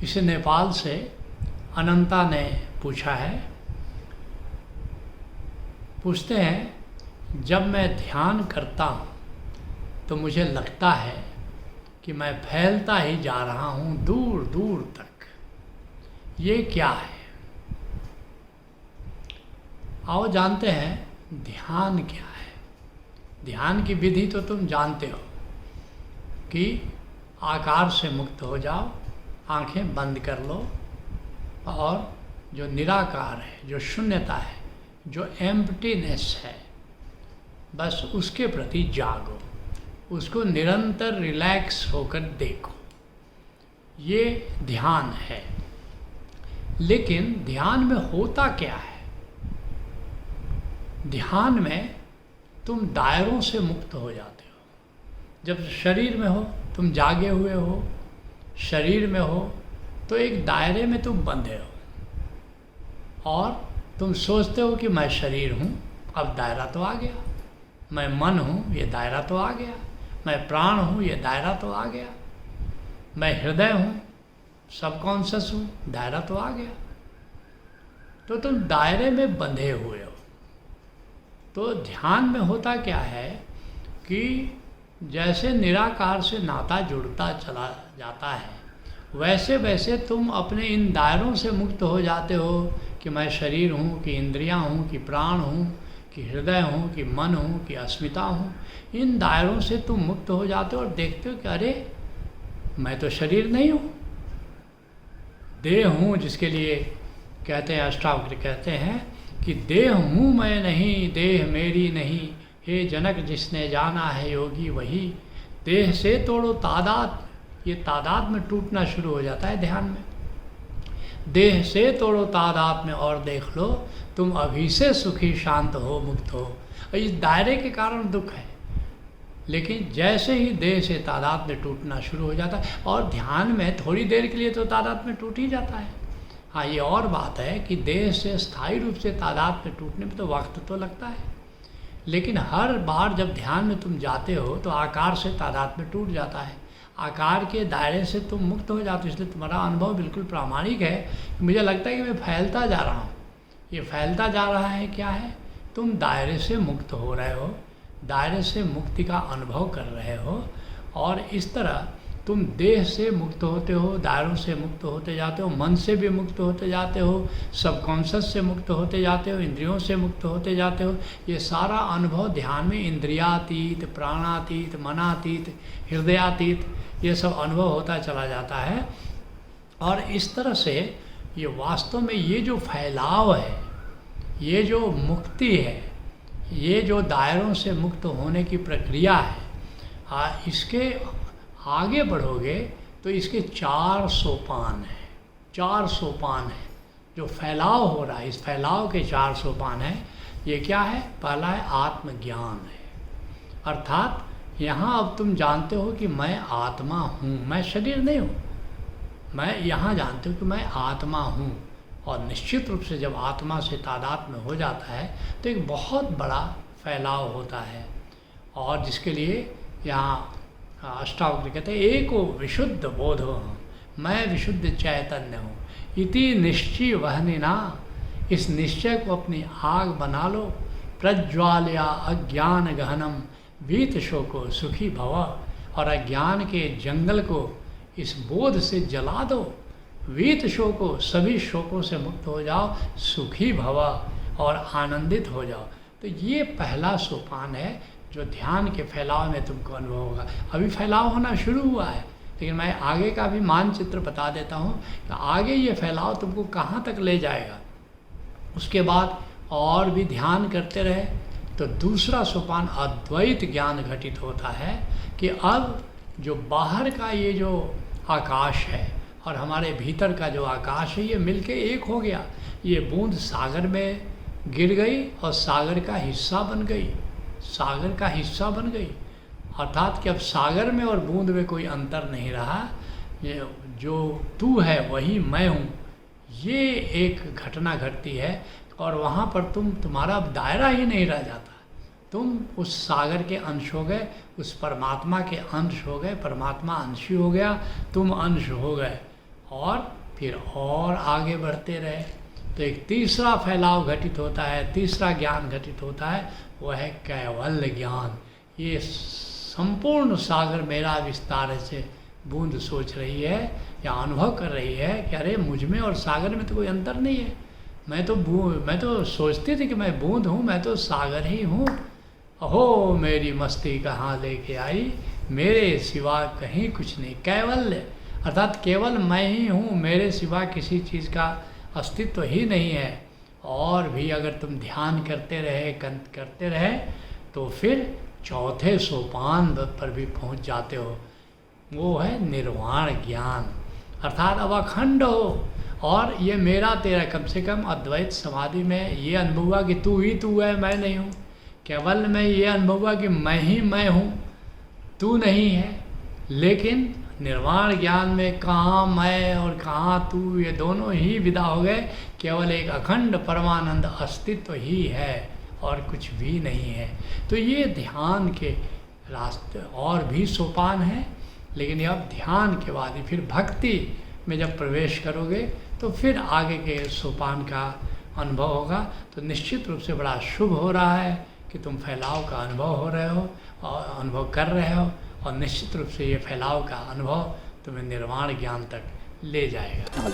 इसे नेपाल से अनंता ने पूछा है। पूछते हैं, जब मैं ध्यान करता हूँ तो मुझे लगता है कि मैं फैलता ही जा रहा हूँ दूर दूर तक, ये क्या है? आओ जानते हैं ध्यान क्या है। ध्यान की विधि तो तुम जानते हो कि आकार से मुक्त हो जाओ, आंखें बंद कर लो और जो निराकार है, जो शून्यता है, जो एम्प्टीनेस है, बस उसके प्रति जागो, उसको निरंतर रिलैक्स होकर देखो। ये ध्यान है। लेकिन ध्यान में होता क्या है? ध्यान में तुम दायरों से मुक्त हो जाते हो। जब शरीर में हो, तुम जागे हुए हो, शरीर में हो, तो एक दायरे में तुम बंधे हो और तुम सोचते हो कि मैं शरीर हूँ, अब दायरा तो आ गया। मैं मन हूँ, ये दायरा तो आ गया। मैं प्राण हूँ, ये दायरा तो आ गया। मैं हृदय हूँ, सबकॉन्शस हूँ, दायरा तो आ गया। तो तुम दायरे में बंधे हुए हो। तो ध्यान में होता क्या है कि जैसे निराकार से नाता जुड़ता चला जाता है, वैसे वैसे तुम अपने इन दायरों से मुक्त हो जाते हो कि मैं शरीर हूँ, कि इंद्रियाँ हूँ, कि प्राण हूँ, कि हृदय हूँ, कि मन हूँ, कि अस्मिता हूँ। इन दायरों से तुम मुक्त हो जाते हो और देखते हो कि अरे मैं तो शरीर नहीं हूँ, देह हूँ, जिसके लिए कहते हैं, अष्टावक्र कहते हैं कि देह हूँ मैं नहीं, देह मेरी नहीं, हे जनक जिसने जाना है योगी वही। देह से तोड़ो तादाद, ये तादाद में टूटना शुरू हो जाता है ध्यान में। देह से तोड़ो तादाद में और देख लो तुम अभी से सुखी शांत हो, मुक्त हो। इस दायरे के कारण दुख है, लेकिन जैसे ही देह से तादाद में टूटना शुरू हो जाता है, और ध्यान में थोड़ी देर के लिए तो तादाद में टूट ही जाता है। हाँ, ये और बात है कि देह से स्थायी रूप से तादाद में टूटने में तो वक्त तो लगता है, लेकिन हर बार जब ध्यान में तुम जाते हो तो आकार से तादाद में टूट जाता है, आकार के दायरे से तुम मुक्त हो जाते हो। इसलिए तुम्हारा अनुभव बिल्कुल प्रामाणिक है। मुझे लगता है कि मैं फैलता जा रहा हूँ। ये फैलता जा रहा है क्या है? तुम दायरे से मुक्त हो रहे हो, दायरे से मुक्ति का अनुभव कर रहे हो, और इस तरह तुम देह से मुक्त होते हो, दायरों से मुक्त होते जाते हो, मन से भी मुक्त होते जाते हो, सबकॉन्शस से मुक्त होते जाते हो, इंद्रियों से मुक्त होते जाते हो। ये सारा अनुभव ध्यान में इंद्रियातीत, प्राणातीत, मनातीत, हृदयातीत, ये सब अनुभव होता चला जाता है। और इस तरह से ये वास्तव में ये जो फैलाव है, ये जो मुक्ति है, ये जो दायरों से मुक्त होने की प्रक्रिया है, इसके आगे बढ़ोगे तो इसके 4 सोपान हैं। 4 सोपान हैं जो फैलाव हो रहा है। इस फैलाव के 4 सोपान हैं। ये क्या है? पहला है आत्मज्ञान है, अर्थात यहाँ अब तुम जानते हो कि मैं आत्मा हूँ, मैं शरीर नहीं हूँ। मैं यहाँ जानते हो कि मैं आत्मा हूँ, और निश्चित रूप से जब आत्मा से तादात्म्य हो जाता है तो एक बहुत बड़ा फैलाव होता है, और जिसके लिए यहाँ अष्टावक्र कहते हैं, एको विशुद्ध बोधो, मैं विशुद्ध चैतन्य हूँ, इति निश्चय वहनिना, इस निश्चय को अपनी आग बना लो। प्रज्वालया अज्ञान गहनम वीत शोको सुखी भव, और अज्ञान के जंगल को इस बोध से जला दो। वीत शोको, सभी शोकों से मुक्त हो जाओ, सुखी भव, और आनंदित हो जाओ। तो ये पहला सोपान है जो ध्यान के फैलाव में तुमको अनुभव होगा। अभी फैलाव होना शुरू हुआ है, लेकिन मैं आगे का भी मानचित्र बता देता हूँ कि आगे ये फैलाव तुमको कहाँ तक ले जाएगा। उसके बाद और भी ध्यान करते रहे तो दूसरा सोपान अद्वैत ज्ञान घटित होता है कि अब जो बाहर का ये जो आकाश है और हमारे भीतर का जो आकाश है, ये मिलके एक हो गया। ये बूंद सागर में गिर गई और सागर का हिस्सा बन गई, सागर का हिस्सा बन गई, अर्थात कि अब सागर में और बूंद में कोई अंतर नहीं रहा। ये जो तू है वही मैं हूँ, ये एक घटना घटती है, और वहाँ पर तुम्हारा दायरा ही नहीं रह जाता। तुम उस सागर के अंश हो गए, उस परमात्मा के अंश हो गए, परमात्मा अंशी हो गया, तुम अंश हो गए, और फिर और आगे बढ़ते रहे तो एक तीसरा फैलाव घटित होता है, तीसरा ज्ञान घटित होता है, वह है कैवल्य ज्ञान। ये संपूर्ण सागर मेरा विस्तार से बूंद सोच रही है या अनुभव कर रही है कि अरे मुझ में और सागर में तो कोई अंतर नहीं है। मैं तो सोचती थी कि मैं बूंद हूँ, मैं तो सागर ही हूँ। अहो मेरी मस्ती कहाँ लेके आई, मेरे सिवा कहीं कुछ नहीं। कैवल्य अर्थात केवल मैं ही हूँ, मेरे सिवा किसी चीज़ का अस्तित्व ही नहीं है। और भी अगर तुम ध्यान करते रहे तो फिर चौथे सोपान पर भी पहुँच जाते हो, वो है निर्वाण ज्ञान। अर्थात अब अखंड हो और ये मेरा तेरा, कम से कम अद्वैत समाधि में ये अनुभव हुआ कि तू ही तू है, मैं नहीं हूँ। केवल में ये अनुभव हुआ कि मैं ही मैं हूँ, तू नहीं है। लेकिन निर्वाण ज्ञान में कहाँ मैं और कहाँ तू, ये दोनों ही विदा हो गए। केवल एक अखंड परमानंद अस्तित्व ही है और कुछ भी नहीं है। तो ये ध्यान के रास्ते और भी सोपान हैं, लेकिन अब ध्यान के बाद ही फिर भक्ति में जब प्रवेश करोगे तो फिर आगे के सोपान का अनुभव होगा। तो निश्चित रूप से बड़ा शुभ हो रहा है कि तुम फैलाव का अनुभव हो रहे हो और अनुभव कर रहे हो, और निश्चित रूप से ये फैलाव का अनुभव तुम्हें निर्वाण ज्ञान तक ले जाएगा।